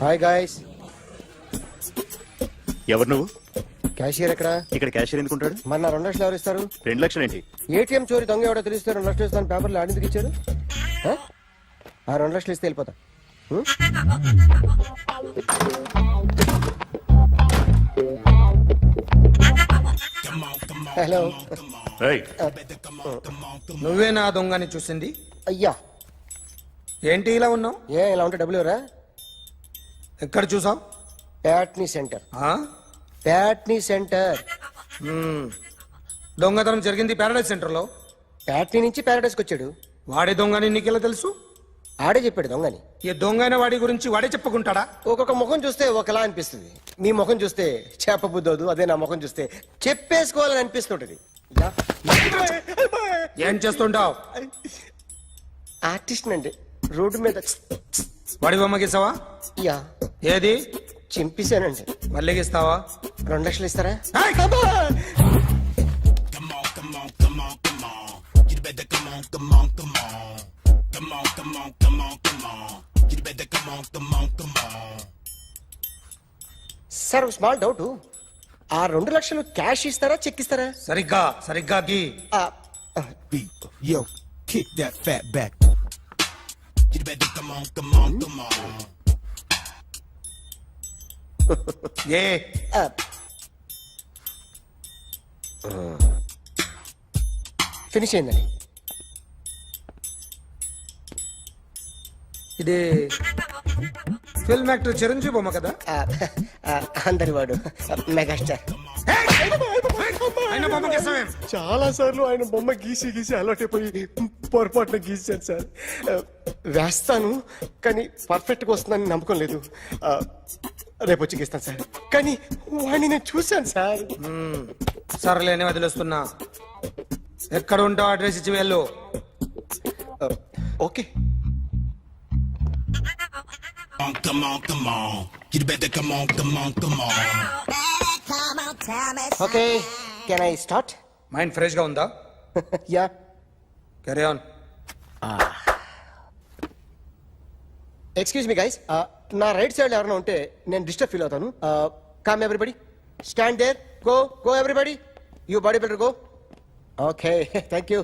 Hi guys. ఎవరు నువ్వు? Cashier ఎక్కడ? ఇక్కడ క్యాషియర్ ఎందుకుంటాడు? మన 2 లక్షలు ఎవరు ఇస్తారు? 2 లక్షలు ఏంటి? ఏటీఎం చోరీ దొంగ ఎవడో తెలిస్తే 2 లక్షలు ఇస్తాను పేపర్లు ఆడిందుకు ఇచ్చారు. ఆ 2 లక్షలు ఇస్తే వెళ్ళిపోతా. హలో. ఏయ్, నువ్వే నా దొంగని చూసింది? అయ్యా, ఏంటి ఇలా ఉన్నావు? ఇలా ఉంటే డబ్బులు ఎవరా? ఎక్కడ చూసావు? ప్యాట్నీ సెంటర్. ప్యాట్నీ సెంటర్. దొంగతనం జరిగింది ప్యారడైజ్ సెంటర్ లో. ప్యాట్నీ నుంచి ప్యారడైస్కి వచ్చాడు. వాడే దొంగని నీకెలా తెలుసు? ఆడే చెప్పాడు దొంగని. ఈ దొంగైన వాడి గురించి వాడే చెప్పుకుంటాడా? ఒక్కొక్క ముఖం చూస్తే ఒకలా అనిపిస్తుంది. మీ ముఖం చూస్తే చెప్పబుద్దోదు, అదే నా ముఖం చూస్తే చెప్పేసుకోవాలని అనిపిస్తుంటది. ఏం చేస్తుంటావు? ఆర్టిస్ట్ అండి. రోడ్డు మీద వాడి బొమ్మ గీసావా? యా, ఏది? చింపేశానండి. మళ్ళీ గీస్తావా? 2 లక్షలు ఇస్తారా? Sir, small doubt. ఆ 2 లక్షలు క్యాష్ ఇస్తారా, చెక్ ఇస్తారా? సరిగ్గా గీ. Yo, kick that fat back. You better come on. A finish అయిందండి. ఇది ఫిల్మ్ యాక్టర్ చిరంజీవి బొమ్మ కదా? అందరి వాడు మెగాస్టార్. ఆయన బొమ్మ గీసావేం? చాలా సార్లు ఆయన బొమ్మ గీసి అలవాటైపోయి పొరపాటున గీసాను సార్. వేస్తాను కానీ పర్ఫెక్ట్ గా వస్తుందని నమ్మకం లేదు. రేపు వచ్చి గీస్తాను సార్. కానీ వాడిని నేను చూశాను సార్. సర్లేని వదిలేస్తున్నా. ఎక్కడ ఉంటావు అడ్రస్ ఇచ్చి వెళ్ళు. Okay. Come on. You better come on. Okay, can I start? Mind fresh గా ఉందా? Yeah. Carry on. Excuse me guys, నా రైట్ సైడ్ ఎవరైనా ఉంటే నేను డిస్టర్బ్ ఫీల్ అవుతాను. Come everybody, stand there, go everybody, you body builder go. Okay, thank you.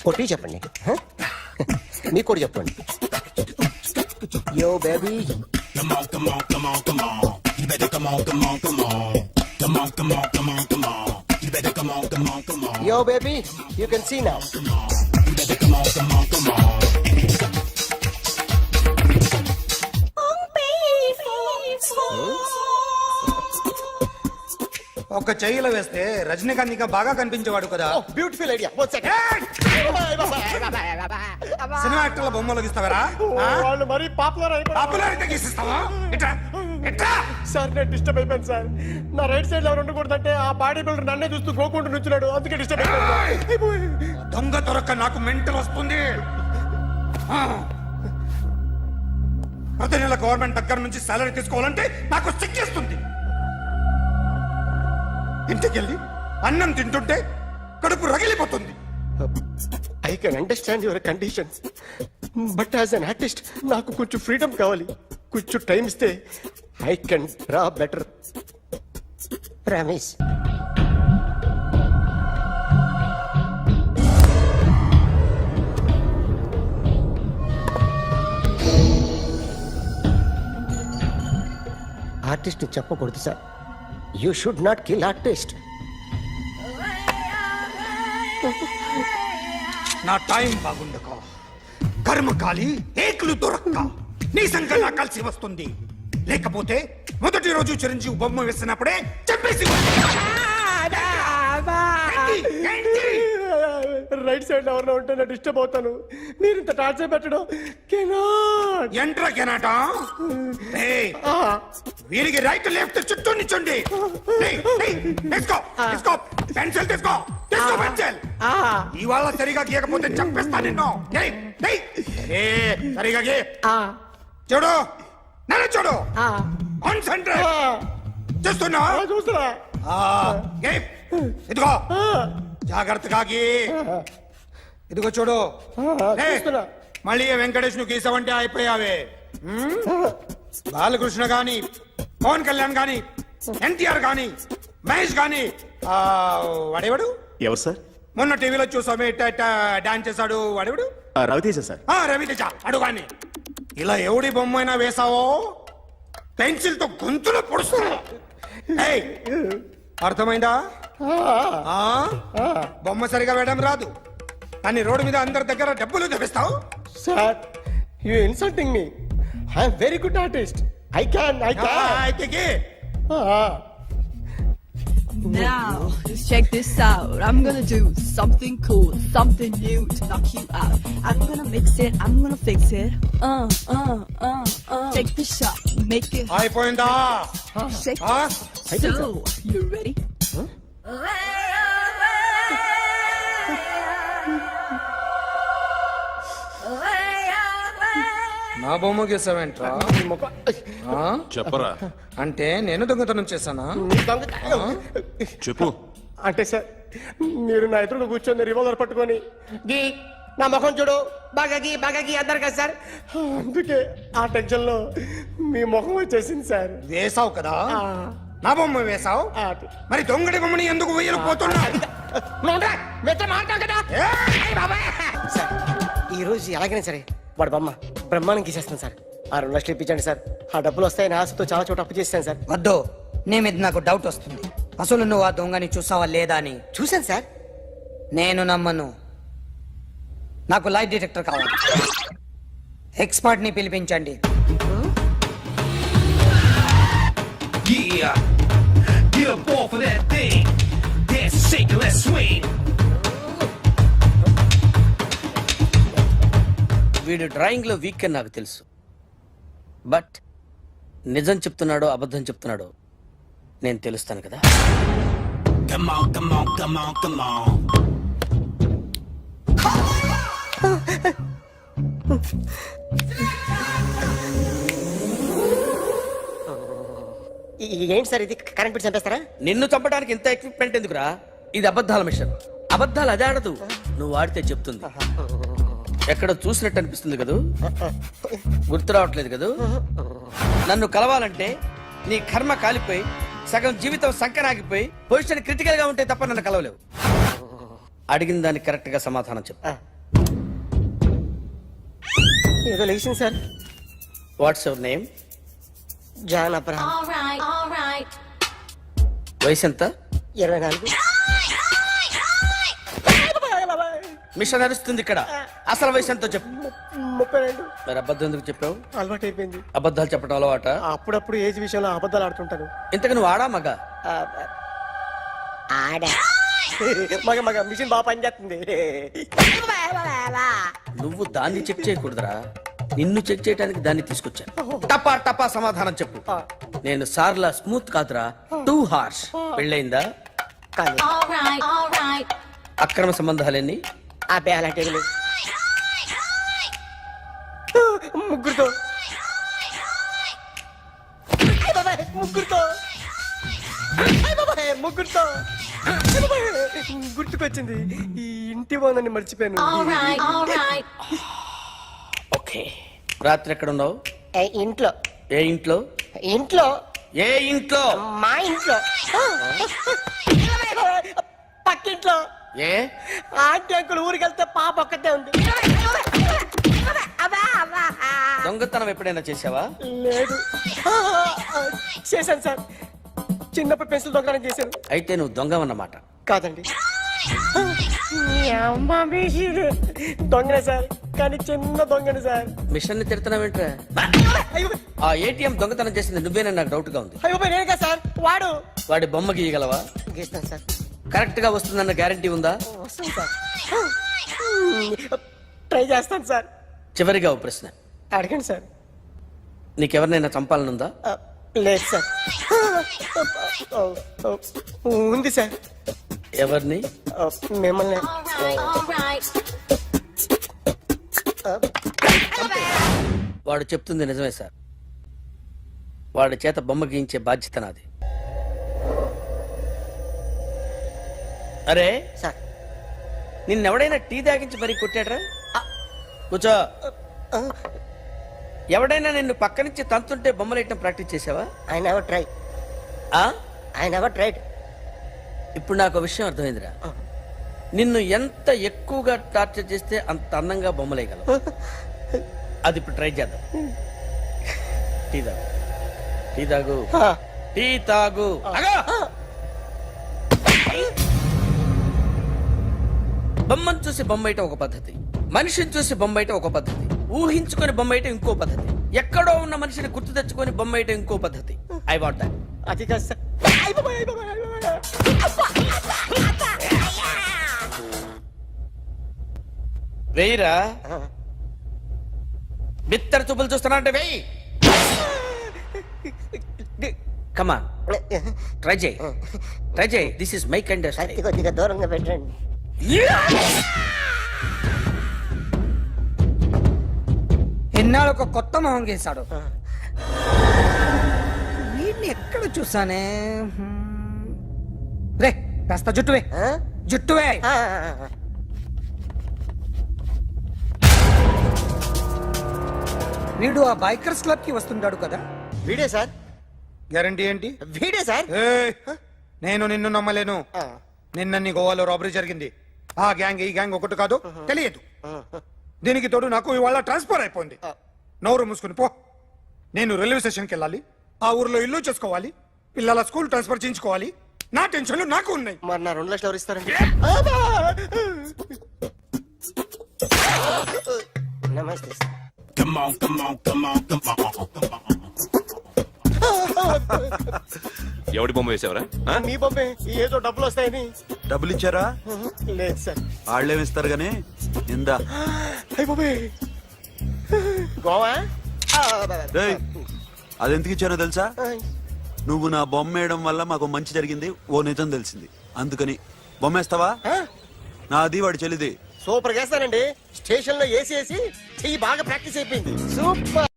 కొట్టి చెప్పండి. మీకు కూడా చెప్పండి. Yo baby. Come on. You better come on. Come on. You better come on. Yo, baby, you can see now. You better come on. ఒక చెయ్యిలో వేస్తే రజనీకాంత్ ఇంకా బాగా కనిపించేవాడు కదా. Beautiful idea. సినిమా యాక్టర్ల బొమ్మలు గీస్తావరా? వాళ్ళు మరీ పాపులారిటీ గీసిస్తావా? సార్, నేను డిస్టర్బ్ అయిపోయాను సార్. నా రైట్ సైడ్ ఎవరు ఉండకూడదంటే ఆ బాడీ బిల్డర్ నన్నే చూస్తూ గోకుంటూ నుంచున్నాడు, అందుకే డిస్టర్బ్ అయిపోయాను. దొంగ దొరక్క నాకు మెంటల్ వస్తుంది. ప్రతి నెల గవర్నమెంట్ దగ్గర నుంచి సాలరీ తీసుకోవాలంటే నాకు సిగ్గేస్తుంది. ఇంటికెళ్ళి అన్నం తింటుంటే కడుపు రగిలిపోతుంది. I can understand your conditions, but as an artist నాకు కొంచెం ఫ్రీడమ్ కావాలి. కొంచెం టైం ఇస్తే I can draw better. Promise. Artist చెప్పకూడదు sir. You should not kill artist. నా టైం బాగుండక కర్మకాలి ఏకులు దొరక్క నీ సంకల్లా కలిసి వస్తుంది. లేకపోతే మొదటి రోజు చిరంజీవి బొమ్మ వేసినప్పుడే చెప్పేసి రైట్ సైడ్ ఎవరిలో ఉంటే నేను డిస్టర్బ్ అవుతాను. మీరు ఇంత టార్చర్ పెట్టడం కెనాట. వీరికి రైట్ లెఫ్ట్ చుట్టూ నిచ్చండి. పెన్సిల్ తీసుకో. ఇవాళ సరిగా గీయకపోతే చంపేస్తా నిన్ను. సరిగా గీ. చూడు, నన్ను చూడు. కాన్సంట్రేట్ చూస్తున్నా. ఇదిగో జాగ్రత్తగా గీ. ఇదిగో చూడు లే. చూస్తున్నా. మళ్ళీ ఏ వెంకటేష్ ను గీసావంటే అయిపోయావే. బాలకృష్ణ గాని, పవన్ కళ్యాణ్ గాని, ఎన్టీఆర్ గాని, మహేష్ గాని, వాడేవాడు ఎవరు సార్? మొన్న టీవీలో చూసామే డాన్స్ చేశాడు వాడేవాడు, రవితేజ సార్. రవితేజ అడుగాని. ఇలా ఎవడి బొమ్మ అయినా వేసావో పెన్సిల్ తో గొంతులో పొడుస్తున్నా. ఏయ్, అర్థమైందా? ఆ? బొమ్మ సరిగా వేయడం రాదు కానీ రోడ్డు మీద అందరి దగ్గర డబ్బులు తెప్పిస్తావు. Sir you insulting me. I'm very good artist. I can. అయితే గీ. Now, just check this out. I'm gonna do something cool, something new to knock you out. I'm gonna mix it, I'm gonna fix it. Take the shot, make it అయిపోయిందా? shake. ఆ? So, you ready? నా బొమ్మ గీసావేంట్రా? చెప్పరా. అంటే నేను దొంగతనం చేశానా? చెప్పు. అంటే సార్ మీరు నా ఎదురుగా కూర్చొని రివాల్వర్ పట్టుకొని గీ నా ముఖం చూడు బాగా గీ అన్నారు కదా సార్. అందుకే ఆ టెన్షన్ లో మీ ముఖం వచ్చేసింది సార్. వేసావు కదా, నా బొమ్మ వేసావు. మరి దొంగడి బొమ్మని ఎందుకు వేయలు పోతున్నా? సార్ ఈ రోజు ఎలాగైనా సరే వాడు బొమ్మ బ్రహ్మాండం గీసేస్తాను సార్. 6 లక్షలు ఇప్పించండి సార్. ఆ డబ్బులు వస్తాయని ఆశతో చాలా చోట అప్పు చేస్తాను సార్. వద్దు, నీ మీద నాకు డౌట్ వస్తుంది. అసలు నువ్వు ఆ దొంగని చూసావా లేదా అని. చూశాను సార్. నేను నమ్మను. నాకు లైట్ డిటెక్టర్ కావాలి. ఎక్స్పర్ట్ ని పిలిపించండి. Yeah, get up off of that thing. Dance, shake, let's swing. వీడు డ్రాయింగ్ లో వీక్ అని నాకు తెలుసు. బట్ నిజం చెప్తున్నాడో అబద్ధం చెప్తున్నాడో నేను తెలుస్తాను కదా. Come on, come on, come on, come on. ఏంటి సార్ ఇది కరెంట్ బిల్ చంపేస్తారా? నిన్ను చంపడానికి ఇంత ఎక్విప్మెంట్ ఎందుకురా? ఇది అబద్ధాల మిషన్. అబద్ధాలు అదే ఆడదు, నువ్వు ఆడితే చెప్తుంది. ఎక్కడ చూసినట్టు అనిపిస్తుంది కదూ, గుర్తు రావట్లేదు కదూ. నన్ను కలవాలంటే నీ కర్మ కాలిపోయి సగం జీవితం సంకరాగిపోయి పొజిషన్ క్రిటికల్ గా ఉంటే తప్ప నన్ను కలవలేవు. అడిగిన దానికి కరెక్ట్ గా సమాధానం చెప్పు. ఏదో లేచింది sir. What's your name? John Abraham. All right. వయసు ఎంత? 24. మిషన్ నడుస్తుంది ఇక్కడ. అసలు వయసు ఎంతో చెప్పు. 32. మరి అబద్ధం ఎందుకు చెప్పావు? అలవాటు అయిపోయింది. అబద్ధాలు చెప్పడం అలవాట? అప్పుడప్పుడు ఏజ్ విషయంలో అబద్ధాలు ఆడుతుంటాను. ఇంతకు నువ్వు ఆడా మగ? ఆడా మగ మిషన్ బాగా పనిచేస్తుంది. నువ్వు దాన్ని చెక్ చేయకూడదురా, నిన్ను చెక్ చేయడానికి దాన్ని తీసుకొచ్చాను. టపా టపా సమాధానం చెప్పు. నేను సార్లా స్మూత్ కాదురా, టూ హార్ష్. పెళ్ళయిందా? కానీ All right. అక్రమ సంబంధాలన్నీ? అబ్బే అలాంటి ఏమీ లేవు. ముగ్గురుతో ముగ్గురుతో గుర్తుకొచ్చింది. ఈ ఇంటి బాగుందని మర్చిపోయాను. All right. ఓకే. రాత్రి ఎక్కడ ఉన్నావు? ఇంట్లో. ఏ ఇంట్లో? ఇంట్లో ఏ ఇంట్లో? మా ఇంట్లో. పక్కింట్లో. ఏ ఆంటీ అంకుల్ ఊరికి వెళ్తే పాప ఒక్కతే ఉంది. దొంగతనం ఎప్పుడైనా చేసావా? లేదు. చేశాను సార్. చిన్నప్పుడు పెన్సిల్ దొంగతనం చేశాను. అయితే నువ్వు దొంగవన్నమాట. కాదండి, దొంగనే సార్, కానీ చిన్న దొంగని సార్. మిషన్ ని తిడుతున్నావేంట్రా? అయ్యో ఆ ఏటీఎం దొంగతనం చేసింది నువ్వేనని నాకు డౌట్ గా ఉంది. అయ్యో నేను కదా సార్, వాడు. వాడి బొమ్మ గీయగలవా? గీస్తాను సార్. కరెక్ట్ గా వస్తుందన్న గ్యారంటీ ఉందా? వస్తాను సార్. ట్రై చేస్తాను సార్. చివరిగా ఓ ప్రశ్న అడగండి సార్. నీకెవరినైనా చంపాలనుందా? లేదు సార్. ఉంది సార్. ఎవరిని? మిమ్మల్ని. All right. వాడు చెప్తుంది నిజమే సార్. వాడి చేత బొమ్మ గీయించే బాధ్యత నాది. అరే సార్ నిన్నెవడైనా టీ తాగించి మరీ కొట్టాడ్రా కూర్చో. ఎవడైనా నిన్ను పక్క నుంచి తంతుంటే బొమ్మలేయటం ప్రాక్టీస్ చేసావా? I never try. ఆ? I never tried. ఇప్పుడు నాకు ఒక విషయం అర్థమైందిరా. నిన్ను ఎంత ఎక్కువగా టార్చర్ చేస్తే అంత అందంగా బొమ్మలేయగలవు. అది ఇప్పుడు ట్రై చేద్దాం. టీ తాగు, టీ తాగు, టీ తాగు. అగా! బొమ్మను చూసి బొమ్మయటం ఒక పద్ధతి, మనిషిని చూసి బొమ్మయటం ఒక పద్ధతి, ఊహించుకొని బొమ్మయటం ఇంకో పద్ధతి, ఎక్కడో ఉన్న మనిషిని గుర్తు తెచ్చుకొని బొమ్మయటం ఇంకో పద్ధతి. I want that. అది కాదు సార్. వెయ్యిరా. బిత్తర చూపులు చూస్తున్నా అంటే వెయ్యి. కమాన్, ట్రై చేయి, ట్రై చేయి. This is my kind of style. కొద్దిగా దూరంగా పెట్టండి. ఎన్నాళ్ళు ఒక కొత్త మొహం గీశాడు. వీడిని ఎక్కడ చూసానే? రే కాస్త జుట్టువే, జుట్టువే. వీడు ఆ బైకర్స్ క్లబ్ కి వస్తుంటాడు కదా? వీడే సార్, గ్యారంటీ ఏంటి? వీడే సార్. ఏయ్, నేను నిన్ను నమ్మలేను. నిన్న నీ గోవాలో రాబరీ జరిగింది. ఆ గ్యాంగ్ ఈ గ్యాంగ్ ఒకటి కాదు, తెలియదు. దీనికి తోడు నాకు ఇవాళ ట్రాన్స్ఫర్ అయిపోయింది. నోరు మూసుకుని పో. నేను రైల్వే స్టేషన్కి వెళ్ళాలి, ఆ ఊర్లో ఇల్లు చేసుకోవాలి, పిల్లల స్కూల్ ట్రాన్స్ఫర్ చేయించుకోవాలి. నా టెన్షన్లు నాకు ఉన్నాయి. మరి నా 2 లక్షలు ఎవరు ఇస్తారండి? నమస్తే sir. Come on, come on, come on, come on, come on. ఎవడి బొమ్మ వేసావరా? మీ బొమ్మే, ఏదో డబ్బులు వస్తాయని. డబ్బులు ఇచ్చారా? లేదు సార్. వాళ్ళేమిస్తారు గానీ ఇందా. అయ్య బాబే, గోవా. రేయ్, అదెందుకు ఇచ్చారో తెలుసా? నువ్వు నా బొమ్మ వేయడం వల్ల మాకు మంచి జరిగింది, ఓ నిజం తెలిసింది. అందుకని బొమ్మేస్తావా? నాది వాడి చెల్లిది. సూపర్ చేస్తానండి. స్టేషన్ లో ఏసీ చెయ్యి బాగా ప్రాక్టీస్ అయిపోయింది. సూపర్.